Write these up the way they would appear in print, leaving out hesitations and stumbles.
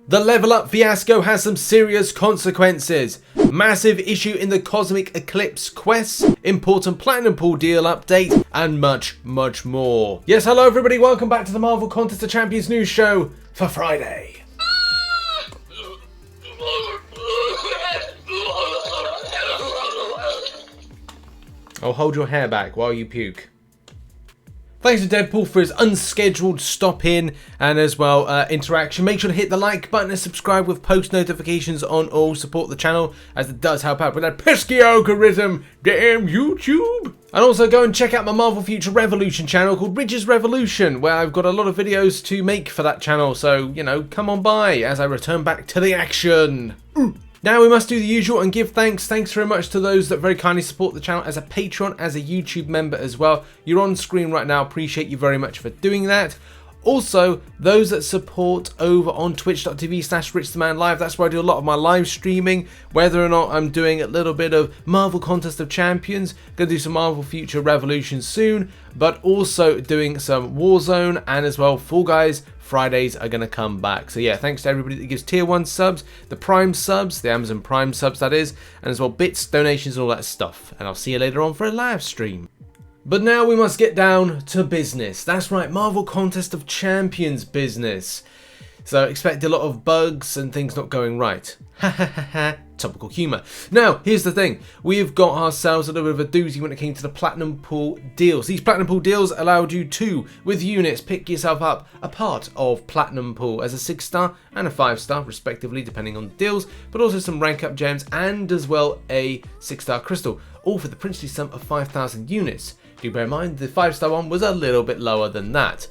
The level up fiasco has some serious consequences. Massive issue in the Cosmic Eclipse quests, important Platinum Pool deal update, and much, much more. Yes, hello everybody, welcome back to the Marvel Contest of Champions news show for Friday. Oh, hold your hair back while you puke. Thanks to Deadpool for his unscheduled stop in and as well interaction. Make sure to hit the like button and subscribe with post notifications on all. Support the channel as it does help out with that pesky algorithm. Damn YouTube. And also go and check out my Marvel Future Revolution channel called Rich's Revolution, where I've got a lot of videos to make for that channel. So, you know, come on by as I return back to the action. Now we must do the usual and give thanks. Thanks very much to those that very kindly support the channel as a Patreon, as a YouTube member as well. You're on screen right now. Appreciate you very much for doing that. Also, those that support over on twitch.tv/RichTheMan live. That's where I do a lot of my live streaming. Whether or not I'm doing a little bit of Marvel Contest of Champions, gonna do some Marvel Future Revolution soon, but also doing some Warzone and as well Fall Guys Fridays are going to come back. So yeah, thanks to everybody that gives tier 1 subs, the Prime subs, the Amazon Prime subs that is, and as well bits, donations and all that stuff. And I'll see you later on for a live stream. But now we must get down to business. That's right, Marvel Contest of Champions business. So expect a lot of bugs and things not going right. Ha ha ha ha. Topical humour. Now, here's the thing. We've got ourselves a little bit of a doozy when it came to the Platinum Pool deals. These Platinum Pool deals allowed you to, with units, pick yourself up a part of Platinum Pool as a 6-star and a 5-star, respectively, depending on the deals, but also some rank up gems and as well a 6-star crystal, all for the princely sum of 5,000 units. Do bear in mind, the 5-star one was a little bit lower than that.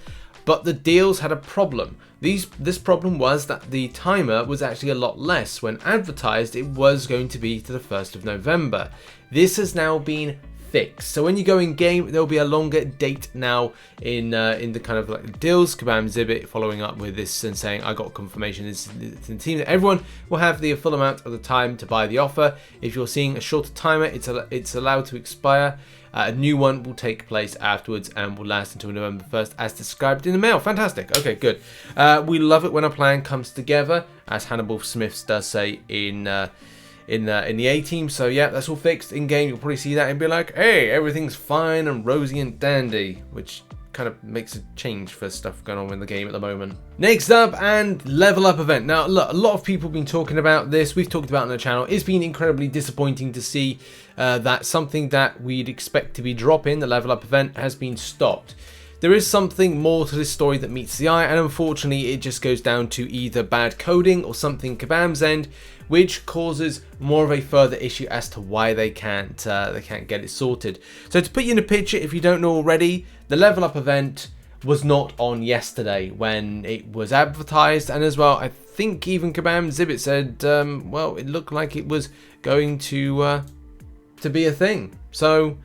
But the deals had a problem. This problem was that the timer was actually a lot less. When advertised, it was going to be to the 1st of November. This has now been fixed. So when you go in game, there'll be a longer date now in the kind of like deals. Kabam Zibit following up with this and saying, I got confirmation it's the team that everyone will have the full amount of the time to buy the offer. If you're seeing a shorter timer, it's allowed to expire. A new one will take place afterwards and will last until November 1st as described in the mail. Fantastic. Okay, good. We love it when a plan comes together, as Hannibal Smiths does say in the A-Team. So yeah, that's all fixed in game. You'll probably see that and be like, hey, everything's fine and rosy and dandy, which kind of makes a change for stuff going on in the game at the moment. Next up, and level up event. Now look, a lot of people have been talking about this. We've talked about it on the channel. It's been incredibly disappointing to see that something that we'd expect to be dropping, the level up event, has been stopped. There is something more to this story that meets the eye, and unfortunately it just goes down to either bad coding or something Kabam's end, which causes more of a further issue as to why they can't get it sorted. So to put you in a picture, if you don't know already, the level up event was not on yesterday when it was advertised, and as well I think even Kabam Zibit said well, it looked like it was going to be a thing. So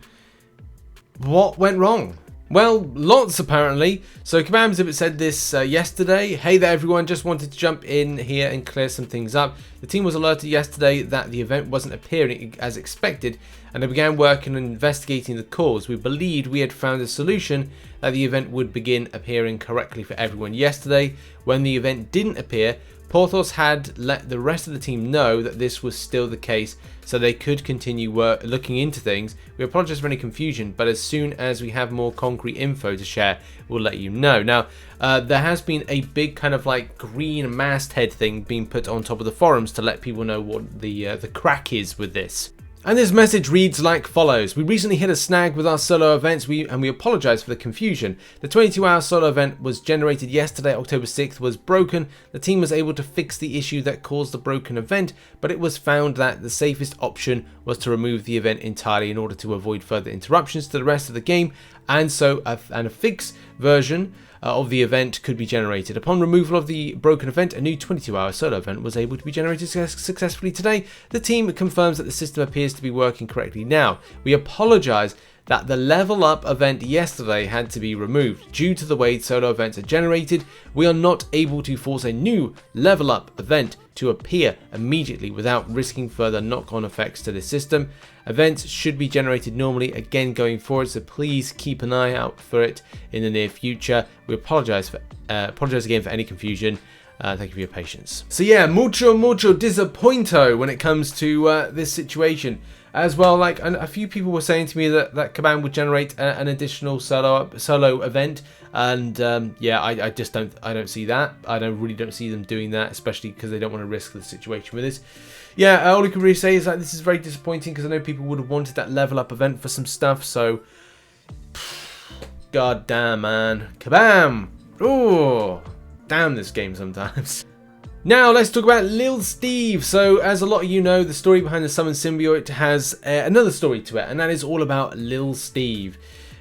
what went wrong? Well, lots apparently. So Kabam Zibit said this yesterday. Hey there everyone, just wanted to jump in here and clear some things up. The team was alerted yesterday that the event wasn't appearing as expected, and they began working on investigating the cause. We believed we had found a solution that the event would begin appearing correctly for everyone yesterday. When the event didn't appear, Porthos had let the rest of the team know that this was still the case, so they could continue looking into things. We apologize for any confusion, but as soon as we have more concrete info to share, we'll let you know. Now, there has been a big kind of like green masthead thing being put on top of the forums to let people know what the crack is with this. And this message reads like follows. We recently hit a snag with our solo events and we apologise for the confusion. The 22-hour solo event was generated yesterday, October 6th, was broken. The team was able to fix the issue that caused the broken event, but it was found that the safest option was to remove the event entirely in order to avoid further interruptions to the rest of the game, and so a fixed version of the event could be generated. Upon removal of the broken event, a new 22-hour solo event was able to be generated successfully today. The team confirms that the system appears to be working correctly now. We apologise that the level up event yesterday had to be removed. Due to the way solo events are generated, we are not able to force a new level up event to appear immediately without risking further knock-on effects to the system. Events should be generated normally again going forward, so please keep an eye out for it in the near future. We apologise again for any confusion. Thank you for your patience. So yeah, mucho disappointo when it comes to this situation. As well, like a few people were saying to me that Kabam would generate an additional solo event, and yeah, I don't see that. I really don't see them doing that, especially because they don't want to risk the situation with this. Yeah, all I can really say is that this is very disappointing because I know people would have wanted that level up event for some stuff. So, god damn, man, Kabam! Oh, damn this game sometimes. Now let's talk about Lil Steve. So as a lot of you know, the story behind the Summon Symbiote has another story to it, and that is all about Lil Steve.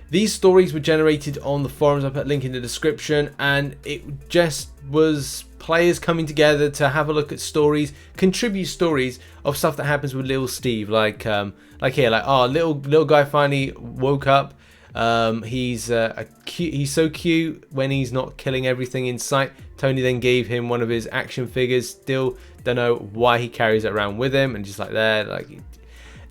These stories were generated on the forums. I put a link in the description, and it just was players coming together to have a look at stories, contribute stories of stuff that happens with Lil Steve, like here, like oh, little guy finally woke up. He's so cute when he's not killing everything in sight. Tony then gave him one of his action figures. Still don't know why he carries it around with him, and just like there, like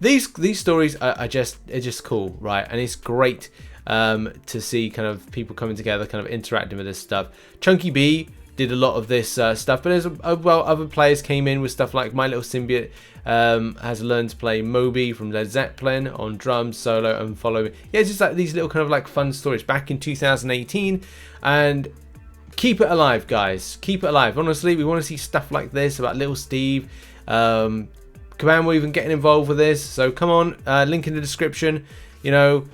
these stories are just cool, right? And it's great to see kind of people coming together, kind of interacting with this stuff. Chunky B did a lot of this stuff, but well, other players came in with stuff like My Little Symbiote has learned to play Moby from Led Zeppelin on drums, solo, and follow. Yeah, it's just like these little kind of like fun stories back in 2018, and keep it alive, guys. Keep it alive. Honestly, we want to see stuff like this about Little Steve. Kabam will even getting involved with this, so come on, link in the description. You know,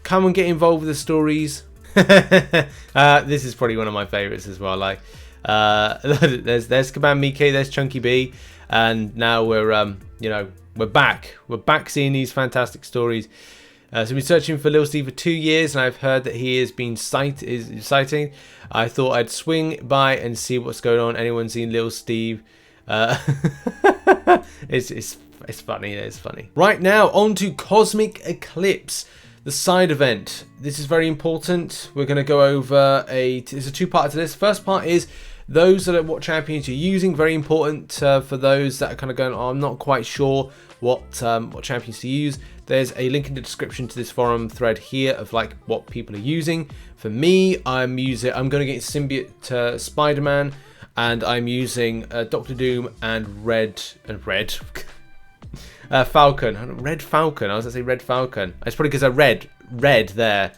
come and get involved with the stories. This is probably one of my favorites as well. Like, there's Kabam Mike, there's Chunky B, and now we're you know, we're back seeing these fantastic stories. So we've been searching for Lil Steve for 2 years, and I've heard that he has been sighting. I thought I'd swing by and see what's going on. Anyone seen Lil Steve? It's funny. It's funny. Right now, on to Cosmic Eclipse, the side event. This is very important. We're going to go over there's a two-part to this. First part is those that are what champions you're using. Very important for those that are kind of going, oh, I'm not quite sure what champions to use. There's a link in the description to this forum thread here of like what people are using. For me, I'm going to get Symbiote Spider-Man, and I'm using Doctor Doom and Red Falcon. Red Falcon. I was going to say Red Falcon. It's probably because I read red there.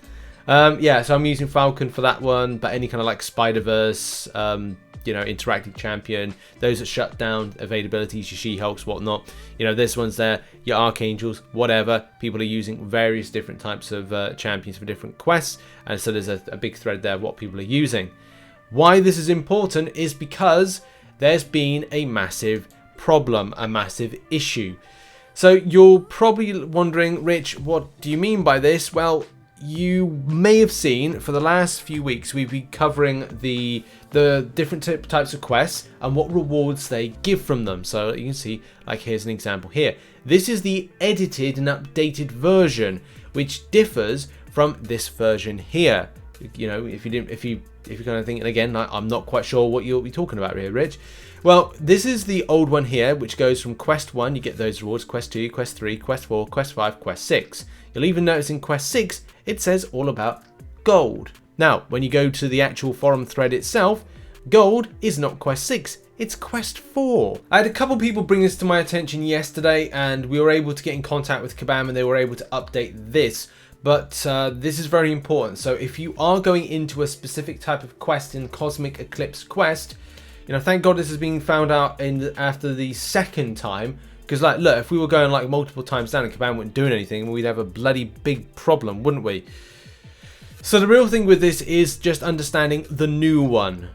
Yeah, so I'm using Falcon for that one, but any kind of like Spider-Verse, you know, interactive champion, those that shut down availabilities, your She-Hulks, whatnot. You know, this one's there, your Archangels, whatever. People are using various different types of champions for different quests, and so there's a big thread there of what people are using. Why this is important is because there's been a massive problem, a massive issue. So you're probably wondering, Rich, what do you mean by this? Well, you may have seen for the last few weeks we've been covering the different types of quests and what rewards they give from them. So you can see, like, here's an example here. This is the edited and updated version, which differs from this version here. You know, if you're kind of thinking again, I'm not quite sure what you'll be talking about here, Rich. Well, this is the old one here, which goes from Quest 1, you get those rewards, Quest 2, Quest 3, Quest 4, Quest 5, Quest 6. You'll even notice in Quest 6, it says all about gold. Now, when you go to the actual forum thread itself, gold is not Quest 6, it's Quest 4. I had a couple people bring this to my attention yesterday, and we were able to get in contact with Kabam, and they were able to update this. But this is very important. So if you are going into a specific type of quest in Cosmic Eclipse quest, you know, thank God this is being found out after the second time. Because, like, look, if we were going like multiple times down and Kabam wasn't doing anything, we'd have a bloody big problem, wouldn't we? So the real thing with this is just understanding the new one.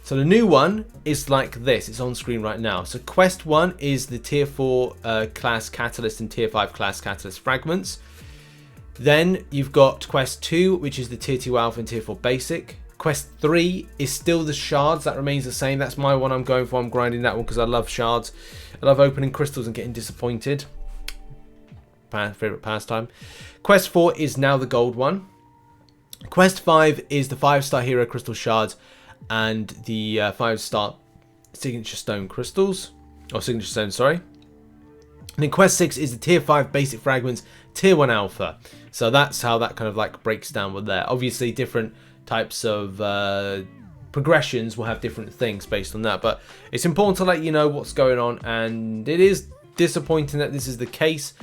So the new one is like this. It's on screen right now. So Quest 1 is the Tier 4 class Catalyst and Tier 5 class Catalyst fragments. Then you've got Quest 2, which is the Tier 2 Alpha and Tier 4 Basic. Quest 3 is still the shards. That remains the same. That's my one I'm going for. I'm grinding that one because I love shards. I love opening crystals and getting disappointed. Favorite pastime. Quest 4 is now the gold one. Quest 5 is the 5-star hero crystal shards and the 5-star signature stone crystals. Or signature stone, sorry. And then Quest 6 is the Tier 5 basic fragments, Tier 1 Alpha. So that's how that kind of like breaks down with there. Obviously different types of progressions will have different things based on that. But it's important to let you know what's going on, and it is disappointing that this is the case.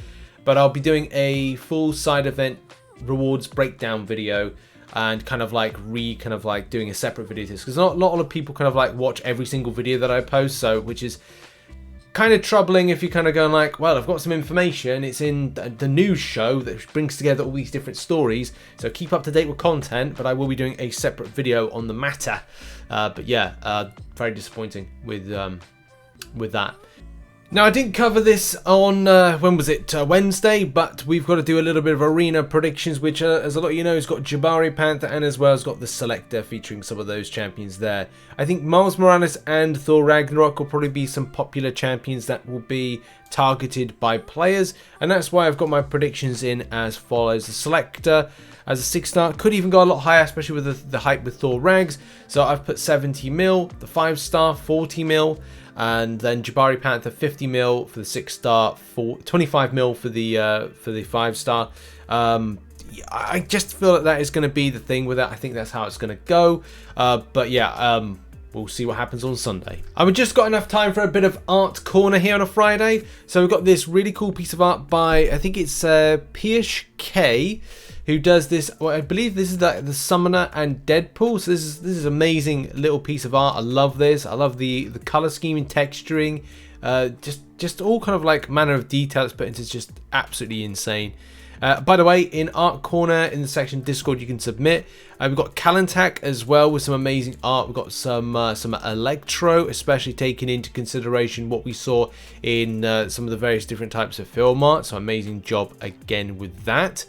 But I'll be doing a full side event rewards breakdown video, and kind of like doing a separate video to this, because not a lot of people kind of like watch every single video that I post, so which is kind of troubling if you're kind of going like, well, I've got some information, it's in the news show that brings together all these different stories, so keep up to date with content, but I will be doing a separate video on the matter. But yeah, very disappointing with that. Now, I didn't cover this on, when was it, Wednesday, but we've got to do a little bit of arena predictions, which, as a lot of you know, has got Jabari, Panther, and as well as got the Selector featuring some of those champions there. I think Miles Morales and Thor Ragnarok will probably be some popular champions that will be targeted by players, and that's why I've got my predictions in as follows. The Selector as a 6-star could even go a lot higher, especially with the hype with Thor Rags, so I've put 70 mil, the 5-star 40 mil, and then Jabari Panther 50 mil for the 6-star, 25 mil for the 5-star. I just feel that is going to be the thing with that. I think that's how it's going to go. But yeah, we'll see what happens on Sunday. We've just got enough time for a bit of art corner here on a Friday. So we've got this really cool piece of art by, I think it's Pierce K, who does this. Well, I believe this is the Summoner and Deadpool. So this is amazing little piece of art. I love this. I love the color scheme and texturing. Just all kind of like manner of detail it's put into. It's just absolutely insane. By the way, in Art Corner in the section Discord, you can submit. We've got Kalantak as well with some amazing art. We've got some Electro, especially taking into consideration what we saw in some of the various different types of film art. So amazing job again with that.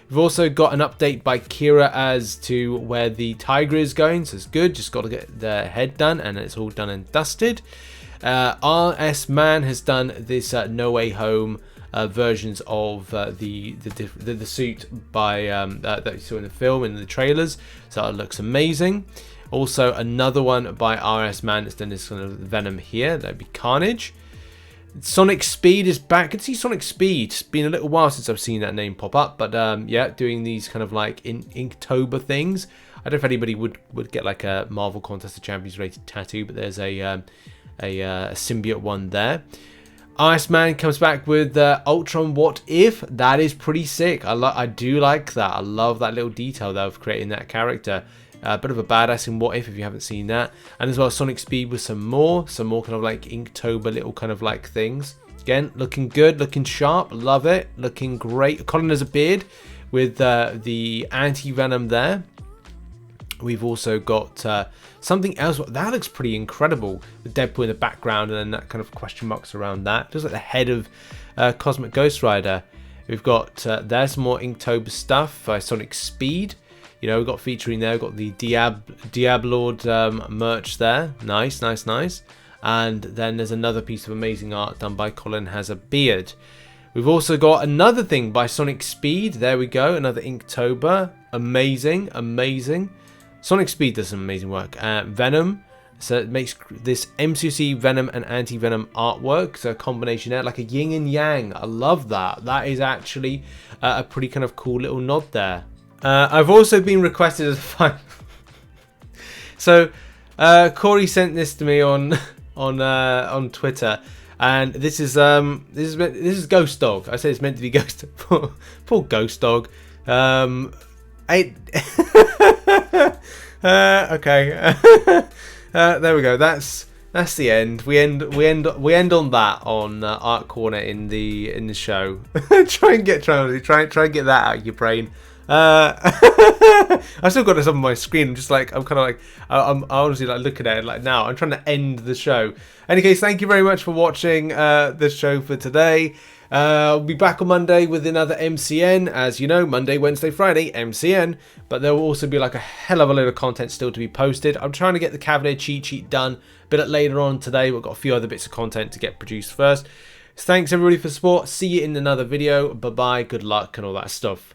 We've also got an update by Kira as to where the Tiger is going, so it's good. Just got to get the head done, and it's all done and dusted. RichTheMan has done this No Way Home versions of the suit by that you saw in the film and the trailers, so it looks amazing. Also, another one by RichTheMan that's done this kind of Venom here. That'd be Carnage. Sonic Speed is back. I can see Sonic Speed. It's been a little while since I've seen that name pop up, but yeah, doing these kind of like Inktober things. I don't know if anybody would get like a Marvel Contest of Champions rated tattoo, but there's a symbiote one there. RichTheMan comes back with Ultron What If. That is pretty sick. I do like that. I love that little detail though of creating that character. A bit of a badass in What If you haven't seen that. And as well, Sonic Speed with some more kind of like Inktober little kind of like things. Again, looking good, looking sharp, love it, looking great. Colin has a beard with the anti-venom there. We've also got something else. That looks pretty incredible. The Deadpool in the background and then that kind of question marks around that. Just like the head of Cosmic Ghost Rider. We've got there's some more Inktober stuff by Sonic Speed. You know, we've got featuring there, we've got the Diablord merch there. Nice, nice, nice. And then there's another piece of amazing art done by Colin Has a Beard. We've also got another thing by Sonic Speed. There we go, another Inktober. Amazing, amazing. Sonic Speed does some amazing work. Venom. So it makes this MCOC Venom and Anti-Venom artwork. So a combination there, like a yin and yang. I love that. That is actually a pretty kind of cool little nod there. I've also been requested as a fan. So Corey sent this to me on Twitter, and this is Ghost Dog. I say it's meant to be Ghost. Poor Ghost Dog. Okay. There we go. That's the end. We end on that on Art Corner in the show. try and get that out of your brain. I've still got this up on my screen. I'm honestly like looking at it like now. I'm trying to end the show. Any case, thank you very much for watching this show for today. I'll be back on Monday with another MCN. As you know, Monday, Wednesday, Friday, MCN. But there will also be like a hell of a load of content still to be posted. I'm trying to get the Cavalier cheat sheet done a bit later on today. We've got a few other bits of content to get produced first. So thanks everybody for support. See you in another video. Bye bye. Good luck and all that stuff.